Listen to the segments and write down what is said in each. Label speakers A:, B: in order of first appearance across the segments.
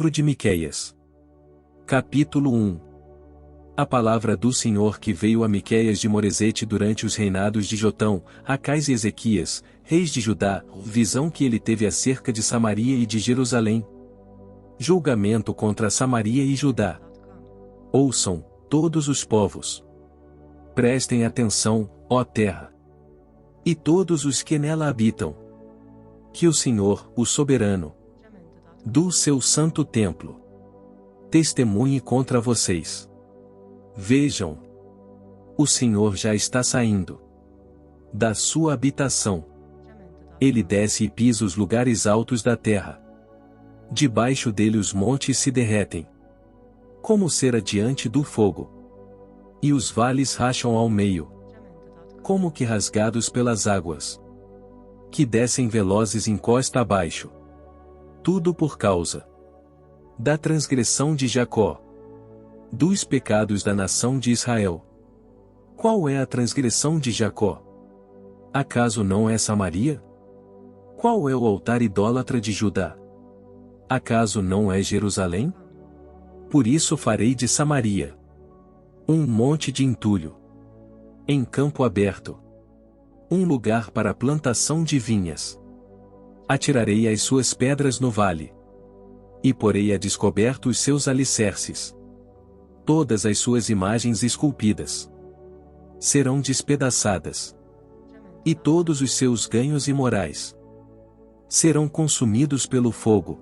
A: Livro de Miqueias. Capítulo 1. A palavra do Senhor que veio a Miqueias de Moresete durante os reinados de Jotão, Acais e Ezequias, reis de Judá, visão que ele teve acerca de Samaria e de Jerusalém. Julgamento contra Samaria e Judá. Ouçam, todos os povos. Prestem atenção, ó terra. E todos os que nela habitam. Que o Senhor, o soberano, do seu santo templo, testemunhe contra vocês. Vejam, o Senhor já está saindo da sua habitação. Ele desce e pisa os lugares altos da terra. Debaixo dele os montes se derretem, como cera diante do fogo. E os vales racham ao meio, como que rasgados pelas águas, que descem velozes encosta abaixo. Tudo por causa da transgressão de Jacó, dos pecados da nação de Israel. Qual é a transgressão de Jacó? Acaso não é Samaria? Qual é o altar idólatra de Judá? Acaso não é Jerusalém? Por isso farei de Samaria um monte de entulho, em campo aberto, um lugar para a plantação de vinhas. Atirarei as suas pedras no vale, e porei a descoberto os seus alicerces. Todas as suas imagens esculpidas serão despedaçadas, e todos os seus ganhos imorais serão consumidos pelo fogo.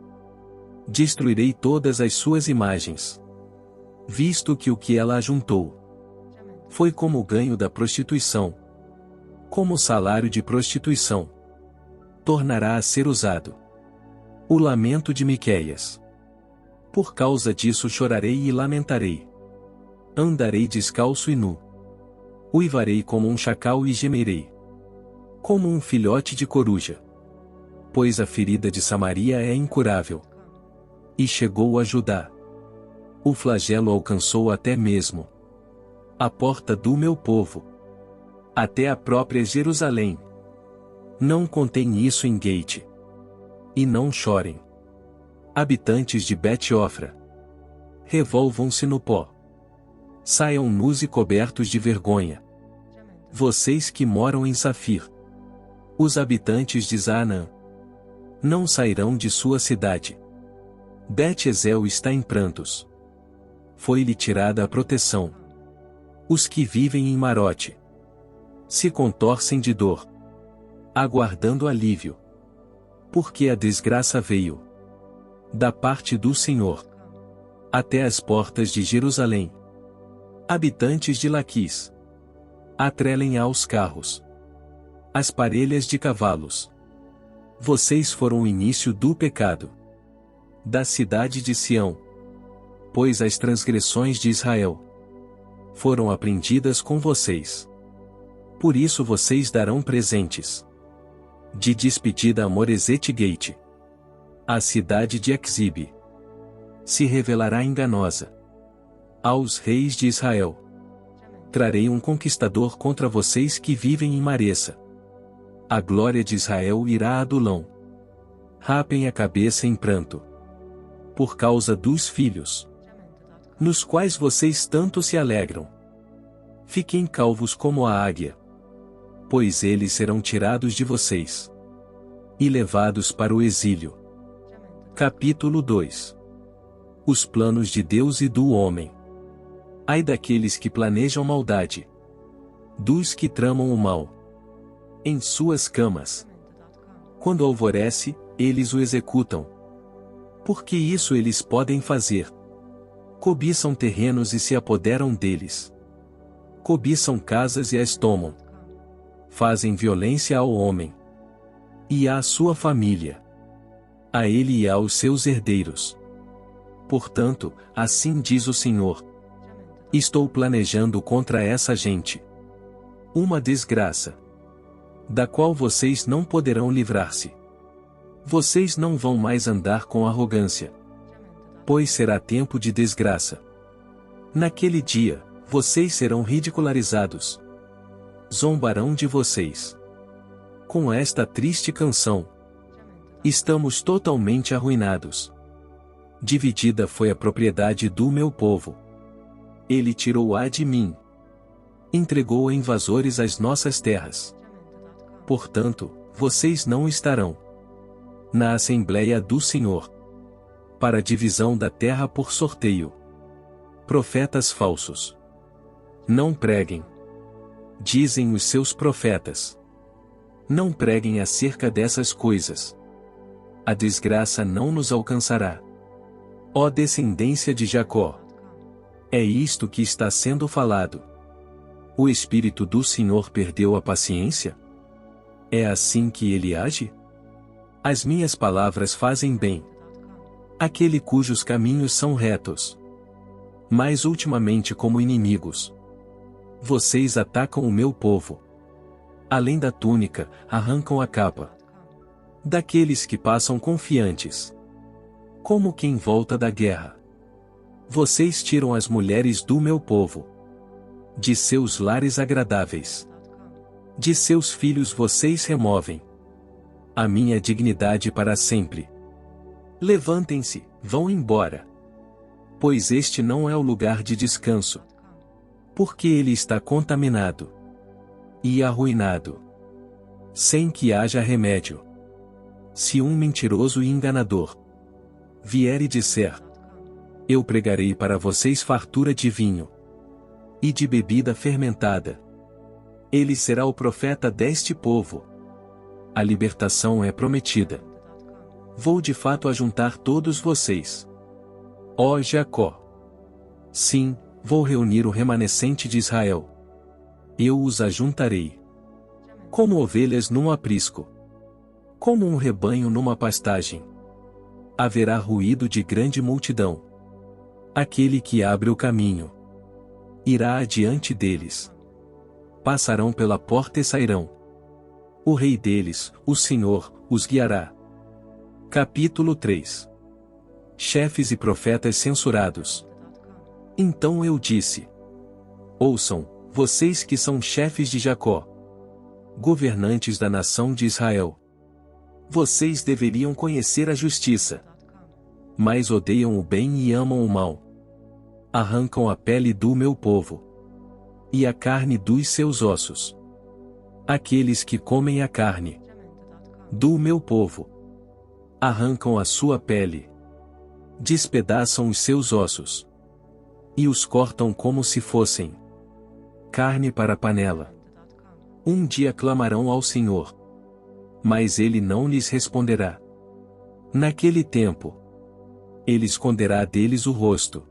A: Destruirei todas as suas imagens, visto que o que ela ajuntou foi como o ganho da prostituição, como o salário de prostituição, tornará a ser usado. O lamento de Miqueias. Por causa disso chorarei e lamentarei. Andarei descalço e nu. Uivarei como um chacal e gemerei, como um filhote de coruja. Pois a ferida de Samaria é incurável, e chegou a Judá. O flagelo alcançou até mesmo a porta do meu povo, até a própria Jerusalém. Não contém isso em Gate. E não chorem, habitantes de Bet-Ofra. Revolvam-se no pó. Saiam nus e cobertos de vergonha. Vocês que moram em Safir. Os habitantes de Zaanã não sairão de sua cidade. Bet-Ezel está em prantos. Foi-lhe tirada a proteção. Os que vivem em Marote se contorcem de dor, aguardando alívio. Porque a desgraça veio da parte do Senhor até as portas de Jerusalém. Habitantes de Laquis, atrelem aos carros as parelhas de cavalos. Vocês foram o início do pecado da cidade de Sião, pois as transgressões de Israel foram aprendidas com vocês. Por isso vocês darão presentes de despedida a Moresete Gate. A cidade de Axibe se revelará enganosa aos reis de Israel. Trarei um conquistador contra vocês que vivem em Maressa. A glória de Israel irá a Adulão. Rapem a cabeça em pranto, por causa dos filhos, nos quais vocês tanto se alegram. Fiquem calvos como a águia, pois eles serão tirados de vocês e levados para o exílio. Capítulo 2. Os planos de Deus e do homem. Ai daqueles que planejam maldade, dos que tramam o mal em suas camas. Quando alvorece, eles o executam. Porque isso eles podem fazer. Cobiçam terrenos e se apoderam deles. Cobiçam casas e as tomam. Fazem violência ao homem e à sua família, a ele e aos seus herdeiros. Portanto, assim diz o Senhor: estou planejando contra essa gente uma desgraça, da qual vocês não poderão livrar-se. Vocês não vão mais andar com arrogância, pois será tempo de desgraça. Naquele dia, vocês serão ridicularizados. Zombarão de vocês com esta triste canção: estamos totalmente arruinados. Dividida foi a propriedade do meu povo. Ele tirou-a de mim. Entregou a invasores as nossas terras. Portanto, vocês não estarão na Assembleia do Senhor, para a divisão da terra por sorteio. Profetas falsos. Não preguem. Dizem os seus profetas. Não preguem acerca dessas coisas. A desgraça não nos alcançará. Ó descendência de Jacó. É isto que está sendo falado. O Espírito do Senhor perdeu a paciência? É assim que ele age? As minhas palavras fazem bem. Aquele cujos caminhos são retos. Mas ultimamente como inimigos. Vocês atacam o meu povo. Além da túnica, arrancam a capa. Daqueles que passam confiantes. Como quem volta da guerra. Vocês tiram as mulheres do meu povo. De seus lares agradáveis. De seus filhos vocês removem a minha dignidade para sempre. Levantem-se, vão embora. Pois este não é o lugar de descanso. Porque ele está contaminado e arruinado, sem que haja remédio. Se um mentiroso e enganador vier e disser: eu pregarei para vocês fartura de vinho e de bebida fermentada, ele será o profeta deste povo. A libertação é prometida. Vou de fato ajuntar todos vocês. Ó Jacó. Sim, vou reunir o remanescente de Israel. Eu os ajuntarei. Como ovelhas num aprisco. Como um rebanho numa pastagem. Haverá ruído de grande multidão. Aquele que abre o caminho irá adiante deles. Passarão pela porta e sairão. O rei deles, o Senhor, os guiará. Capítulo 3. Chefes e profetas censurados. Então eu disse: ouçam, vocês que são chefes de Jacó, governantes da nação de Israel. Vocês deveriam conhecer a justiça. Mas odeiam o bem e amam o mal. Arrancam a pele do meu povo e a carne dos seus ossos. Aqueles que comem a carne do meu povo arrancam a sua pele, despedaçam os seus ossos e os cortam como se fossem carne para a panela. Um dia clamarão ao Senhor, mas ele não lhes responderá. Naquele tempo, ele esconderá deles o rosto,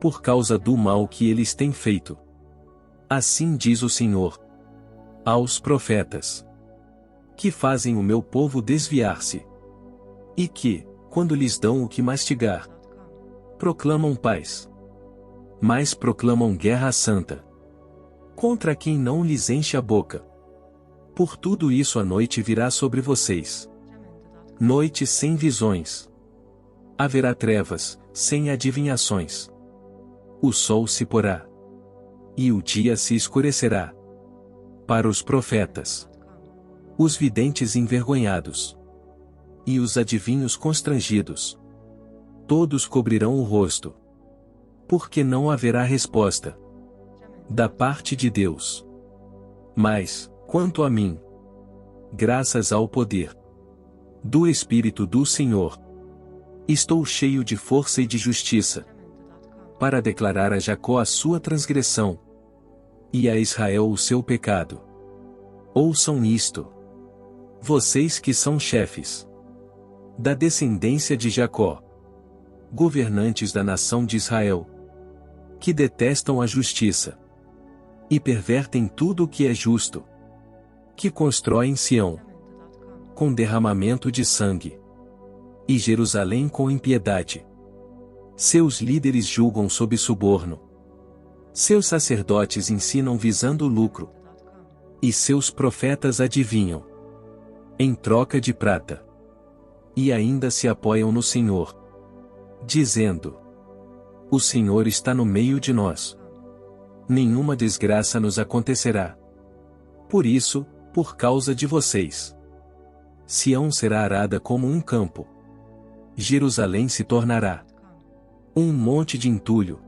A: por causa do mal que eles têm feito. Assim diz o Senhor aos profetas, que fazem o meu povo desviar-se, e que, quando lhes dão o que mastigar, proclamam paz, mas proclamam guerra santa, contra quem não lhes enche a boca. Por tudo isso a noite virá sobre vocês. Noite sem visões. Haverá trevas, sem adivinhações. O sol se porá, e o dia se escurecerá. Para os profetas, os videntes envergonhados, e os adivinhos constrangidos, todos cobrirão o rosto, porque não haverá resposta da parte de Deus. Mas, quanto a mim, graças ao poder do Espírito do Senhor, estou cheio de força e de justiça, para declarar a Jacó a sua transgressão, e a Israel o seu pecado. Ouçam isto, vocês que são chefes da descendência de Jacó, governantes da nação de Israel, que detestam a justiça e pervertem tudo o que é justo, que constroem Sião com derramamento de sangue, e Jerusalém com impiedade. Seus líderes julgam sob suborno. Seus sacerdotes ensinam visando lucro. E seus profetas adivinham em troca de prata. E ainda se apoiam no Senhor, dizendo: o Senhor está no meio de nós. Nenhuma desgraça nos acontecerá. Por isso, por causa de vocês, Sião será arada como um campo. Jerusalém se tornará um monte de entulho,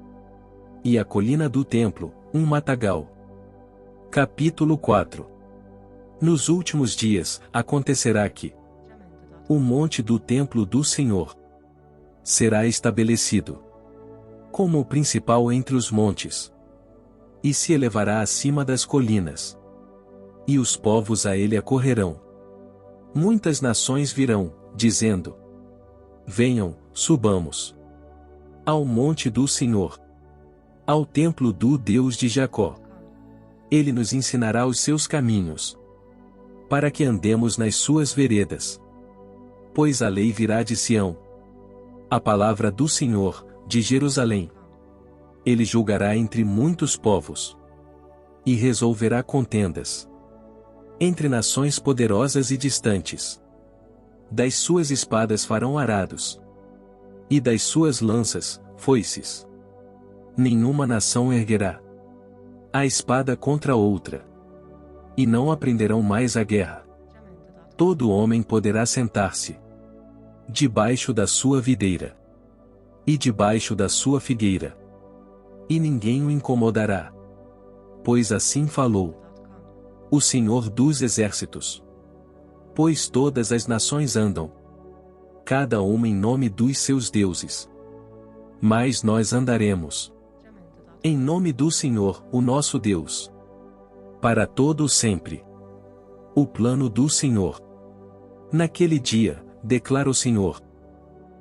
A: e a colina do templo, um matagal. Capítulo 4. Nos últimos dias, acontecerá que o monte do templo do Senhor será estabelecido como o principal entre os montes, e se elevará acima das colinas, e os povos a ele acorrerão. Muitas nações virão, dizendo: venham, subamos ao monte do Senhor, ao templo do Deus de Jacó. Ele nos ensinará os seus caminhos, para que andemos nas suas veredas. Pois a lei virá de Sião, a palavra do Senhor, de Jerusalém. Ele julgará entre muitos povos, e resolverá contendas entre nações poderosas e distantes. Das suas espadas farão arados, e das suas lanças, foices. Nenhuma nação erguerá a espada contra outra, e não aprenderão mais a guerra. Todo homem poderá sentar-se debaixo da sua videira, e debaixo da sua figueira, e ninguém o incomodará. Pois assim falou o Senhor dos Exércitos. Pois todas as nações andam, cada uma em nome dos seus deuses. Mas nós andaremos em nome do Senhor, o nosso Deus, para todo o sempre. O plano do Senhor. Naquele dia, declara o Senhor,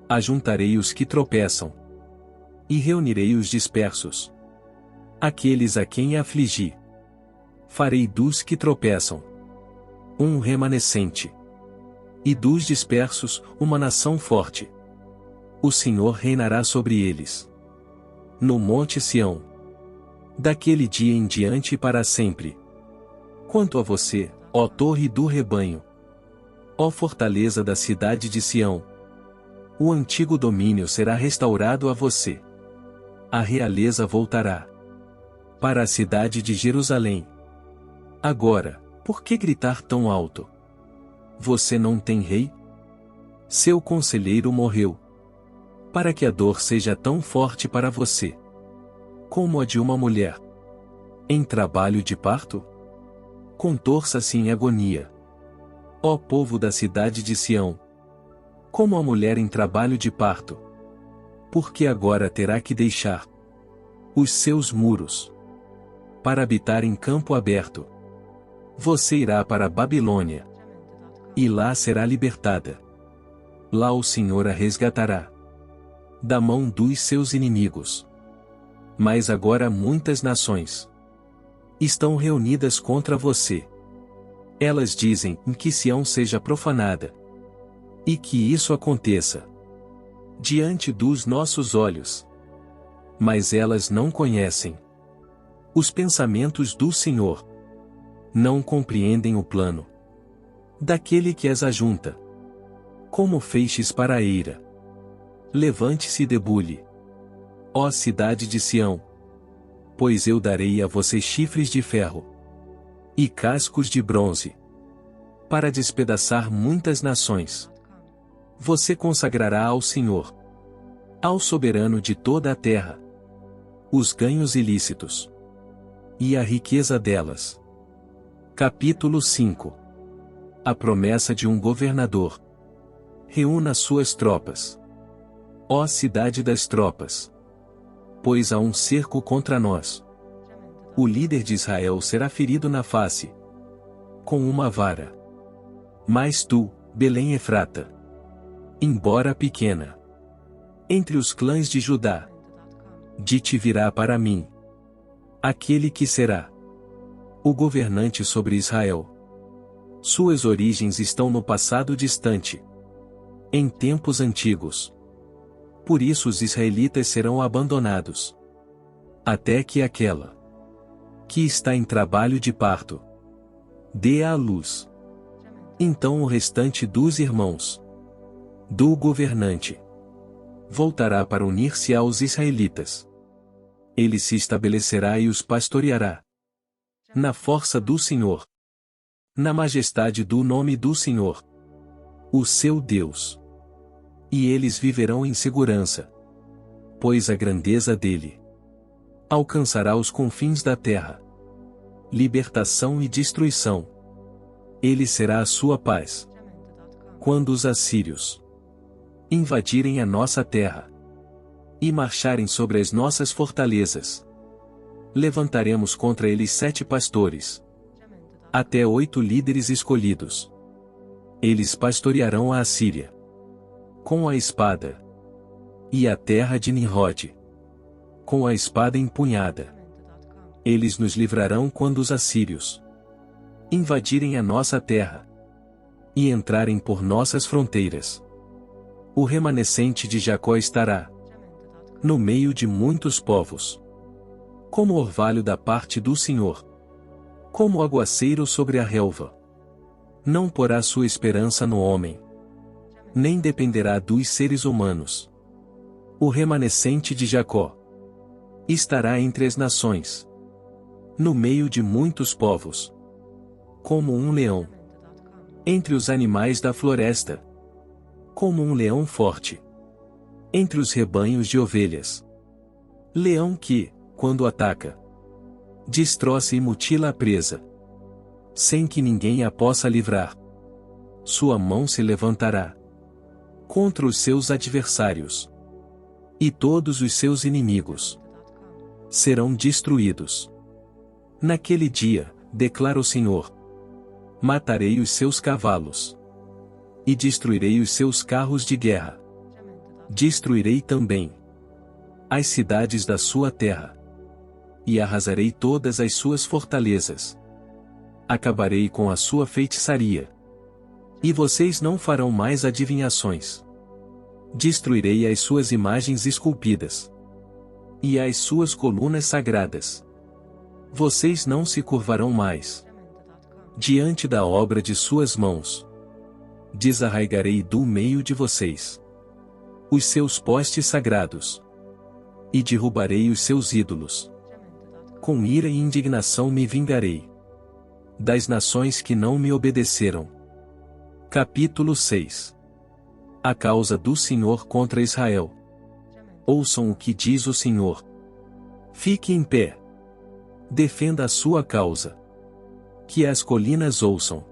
A: ajuntarei os que tropeçam, e reunirei os dispersos, aqueles a quem afligi. Farei dos que tropeçam um remanescente, e dos dispersos, uma nação forte. O Senhor reinará sobre eles no monte Sião, daquele dia em diante e para sempre. Quanto a você, ó torre do rebanho, ó fortaleza da cidade de Sião, o antigo domínio será restaurado a você. A realeza voltará para a cidade de Jerusalém. Agora, por que gritar tão alto? Você não tem rei? Seu conselheiro morreu. Para que a dor seja tão forte para você como a de uma mulher em trabalho de parto? Contorça-se em agonia, ó povo da cidade de Sião, como a mulher em trabalho de parto. Porque agora terá que deixar os seus muros para habitar em campo aberto. Você irá para a Babilônia, e lá será libertada. Lá o Senhor a resgatará da mão dos seus inimigos. Mas agora muitas nações estão reunidas contra você. Elas dizem que Sião seja profanada, e que isso aconteça diante dos nossos olhos. Mas elas não conhecem os pensamentos do Senhor, não compreendem o plano daquele que as ajunta como feixes para a eira. Levante-se e debulhe, ó cidade de Sião, pois eu darei a você chifres de ferro e cascos de bronze, para despedaçar muitas nações. Você consagrará ao Senhor, ao soberano de toda a terra, os ganhos ilícitos e a riqueza delas. Capítulo 5. A promessa de um governador. Reúna suas tropas, ó cidade das tropas, pois há um cerco contra nós. O líder de Israel será ferido na face com uma vara. Mas tu, Belém Efrata, embora pequena entre os clãs de Judá, de ti virá para mim aquele que será o governante sobre Israel. Suas origens estão no passado distante, em tempos antigos. Por isso os israelitas serão abandonados, até que aquela que está em trabalho de parto dê à luz. Então o restante dos irmãos do governante voltará para unir-se aos israelitas. Ele se estabelecerá e os pastoreará na força do Senhor, na majestade do nome do Senhor, o seu Deus. E eles viverão em segurança. Pois a grandeza dele alcançará os confins da terra. Libertação e destruição. Ele será a sua paz. Quando os assírios invadirem a nossa terra e marcharem sobre as nossas fortalezas, levantaremos contra eles 7 pastores, até 8 líderes escolhidos. Eles pastorearão a Assíria com a espada, e a terra de Nimrod com a espada empunhada. Eles nos livrarão quando os assírios invadirem a nossa terra e entrarem por nossas fronteiras. O remanescente de Jacó estará no meio de muitos povos, como orvalho da parte do Senhor, como aguaceiro sobre a relva. Não porá sua esperança no homem, nem dependerá dos seres humanos. O remanescente de Jacó estará entre as nações, no meio de muitos povos, como um leão entre os animais da floresta, como um leão forte entre os rebanhos de ovelhas. Leão que, quando ataca, destroça e mutila a presa, sem que ninguém a possa livrar. Sua mão se levantará contra os seus adversários, e todos os seus inimigos serão destruídos. Naquele dia, declara o Senhor, matarei os seus cavalos, e destruirei os seus carros de guerra. Destruirei também as cidades da sua terra, e arrasarei todas as suas fortalezas. Acabarei com a sua feitiçaria, e vocês não farão mais adivinhações. Destruirei as suas imagens esculpidas, e as suas colunas sagradas. Vocês não se curvarão mais diante da obra de suas mãos. Desarraigarei do meio de vocês os seus postes sagrados, e derrubarei os seus ídolos. Com ira e indignação me vingarei das nações que não me obedeceram. Capítulo 6. A causa do Senhor contra Israel. Ouçam o que diz o Senhor. Fique em pé. Defenda a sua causa. Que as colinas ouçam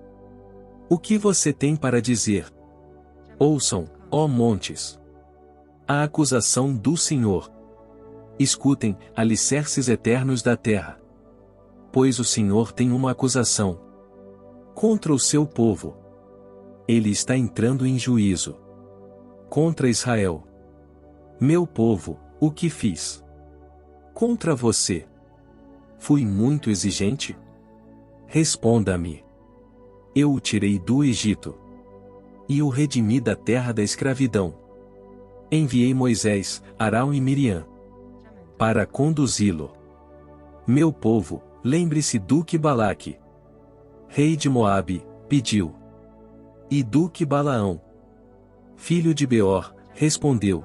A: o que você tem para dizer. Ouçam, ó montes, a acusação do Senhor. Escutem, alicerces eternos da terra. Pois o Senhor tem uma acusação contra o seu povo. Ele está entrando em juízo contra Israel. Meu povo, o que fiz contra você? Fui muito exigente? Responda-me. Eu o tirei do Egito e o redimi da terra da escravidão. Enviei Moisés, Arão e Miriam para conduzi-lo. Meu povo, lembre-se do que Balaque, rei de Moabe, pediu, e do que Balaão, filho de Beor, respondeu.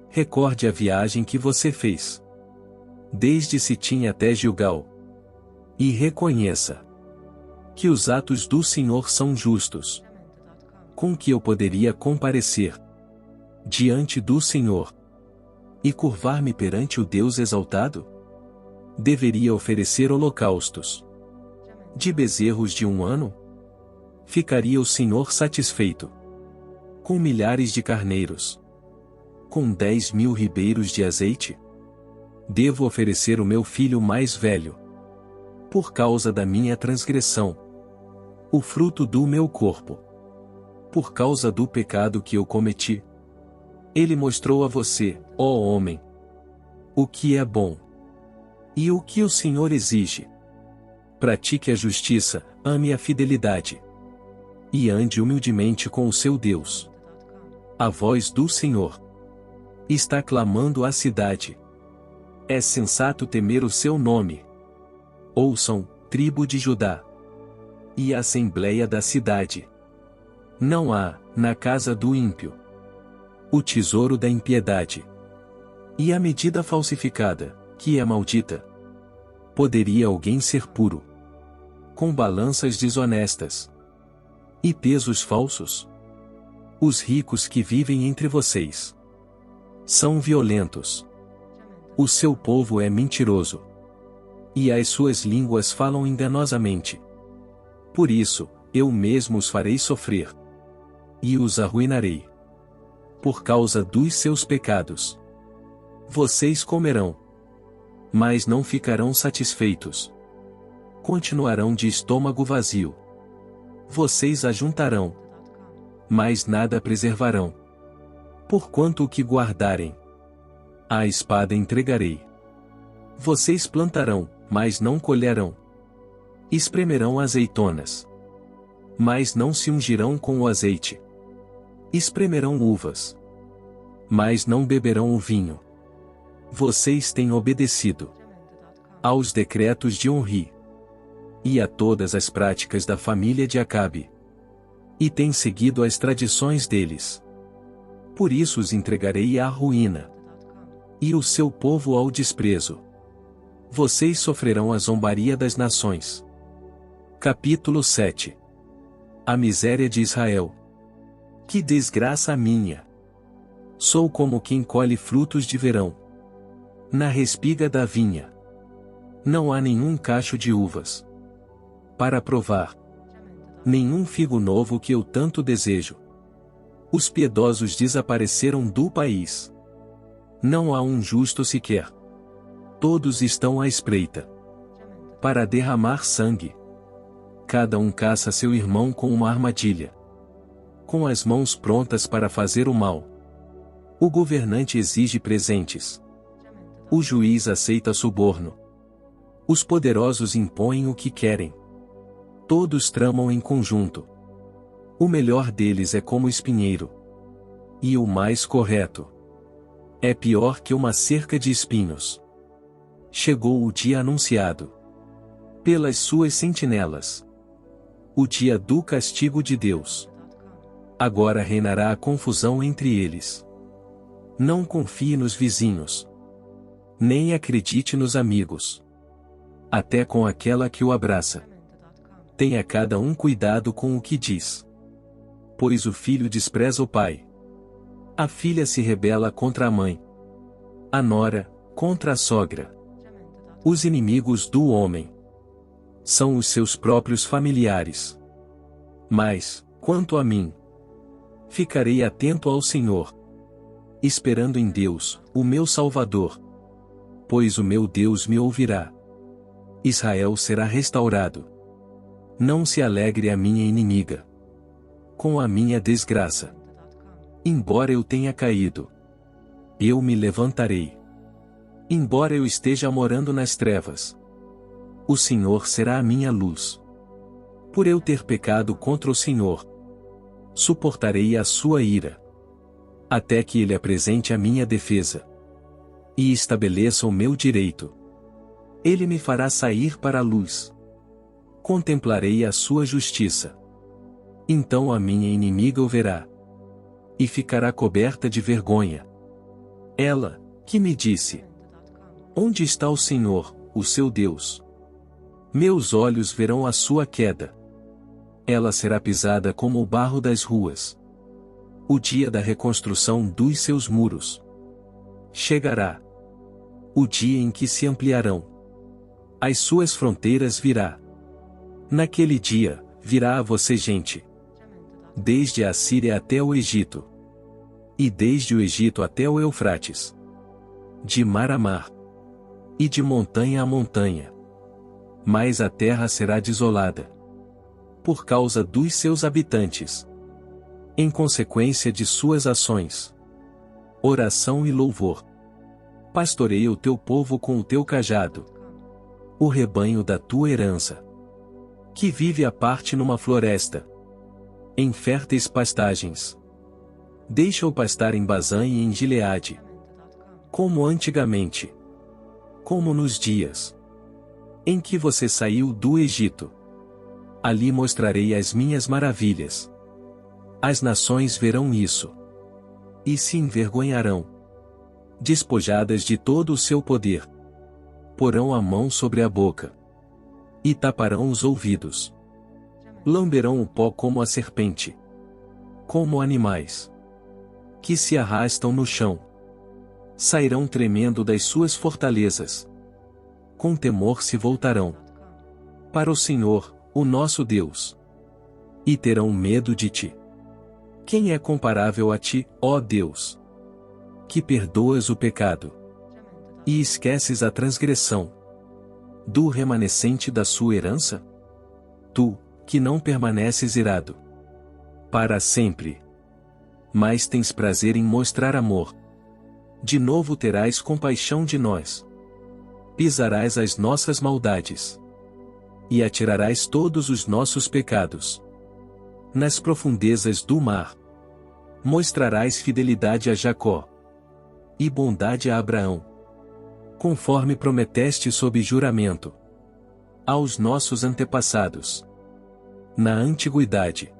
A: Recorde a viagem que você fez desde Sitim até Gilgal, e reconheça que os atos do Senhor são justos. Com que eu poderia comparecer diante do Senhor e curvar-me perante o Deus exaltado? Deveria oferecer holocaustos de bezerros de 1 ano? Ficaria o Senhor satisfeito com milhares de carneiros? Com 10.000 ribeiros de azeite? Devo oferecer o meu filho mais velho, por causa da minha transgressão, o fruto do meu corpo, por causa do pecado que eu cometi. Ele mostrou a você, ó homem, o que é bom e o que o Senhor exige. Pratique a justiça, ame a fidelidade e ande humildemente com o seu Deus. A voz do Senhor está clamando à cidade. É sensato temer o seu nome. Ouçam, tribo de Judá, e a assembleia da cidade. Não há, na casa do ímpio, o tesouro da impiedade, e a medida falsificada, que é maldita. Poderia alguém ser puro com balanças desonestas e pesos falsos? Os ricos que vivem entre vocês são violentos. O seu povo é mentiroso. E as suas línguas falam enganosamente. Por isso, eu mesmo os farei sofrer. E os arruinarei. Por causa dos seus pecados. Vocês comerão. Mas não ficarão satisfeitos. Continuarão de estômago vazio. Vocês ajuntarão. Mas nada preservarão. Porquanto o que guardarem, a espada entregarei. Vocês plantarão, mas não colherão. Espremerão azeitonas, mas não se ungirão com o azeite. Espremerão uvas, mas não beberão o vinho. Vocês têm obedecido aos decretos de Onri e a todas as práticas da família de Acabe, e têm seguido as tradições deles. Por isso os entregarei à ruína, e o seu povo ao desprezo. Vocês sofrerão a zombaria das nações. Capítulo 7. A miséria de Israel. Que desgraça a minha! Sou como quem colhe frutos de verão. Na respiga da vinha não há nenhum cacho de uvas para provar, nenhum figo novo que eu tanto desejo. Os piedosos desapareceram do país. Não há um justo sequer. Todos estão à espreita para derramar sangue. Cada um caça seu irmão com uma armadilha, com as mãos prontas para fazer o mal. O governante exige presentes. O juiz aceita suborno. Os poderosos impõem o que querem. Todos tramam em conjunto. O melhor deles é como espinheiro. E o mais correto é pior que uma cerca de espinhos. Chegou o dia anunciado pelas suas sentinelas. O dia do castigo de Deus. Agora reinará a confusão entre eles. Não confie nos vizinhos. Nem acredite nos amigos. Até com aquela que o abraça. Tenha cada um cuidado com o que diz. Pois o filho despreza o pai. A filha se rebela contra a mãe. A nora, contra a sogra. Os inimigos do homem são os seus próprios familiares. Mas, quanto a mim, ficarei atento ao Senhor, esperando em Deus, o meu Salvador. Pois o meu Deus me ouvirá. Israel será restaurado. Não se alegre a minha inimiga com a minha desgraça. Embora eu tenha caído, eu me levantarei. Embora eu esteja morando nas trevas, o Senhor será a minha luz. Por eu ter pecado contra o Senhor, suportarei a sua ira, até que Ele apresente a minha defesa e estabeleça o meu direito. Ele me fará sair para a luz. Contemplarei a sua justiça. Então a minha inimiga o verá e ficará coberta de vergonha. Ela, que me disse: onde está o Senhor, o seu Deus? Meus olhos verão a sua queda. Ela será pisada como o barro das ruas. O dia da reconstrução dos seus muros chegará. O dia em que se ampliarão as suas fronteiras virá. Naquele dia, virá a você gente, desde a Síria até o Egito, e desde o Egito até o Eufrates, de mar a mar, e de montanha a montanha. Mas a terra será desolada por causa dos seus habitantes, em consequência de suas ações. Oração e louvor. Pastoreia o teu povo com o teu cajado, o rebanho da tua herança, que vive à parte numa floresta, em férteis pastagens. Deixa-o pastar em Bazã e em Gileade, como antigamente, como nos dias em que você saiu do Egito. Ali mostrarei as minhas maravilhas. As nações verão isso e se envergonharão. Despojadas de todo o seu poder, porão a mão sobre a boca e taparão os ouvidos. Lamberão o pó como a serpente. como animais que se arrastam no chão. Sairão tremendo das suas fortalezas. Com temor se voltarão para o Senhor, o nosso Deus. E terão medo de ti. Quem é comparável a ti, ó Deus? Que perdoas o pecado e esqueces a transgressão do remanescente da sua herança? Tu, que não permaneces irado para sempre, mas tens prazer em mostrar amor. De novo terás compaixão de nós. Pisarás as nossas maldades e atirarás todos os nossos pecados nas profundezas do mar. Mostrarás fidelidade a Jacó e bondade a Abraão, conforme prometeste sob juramento aos nossos antepassados na antiguidade.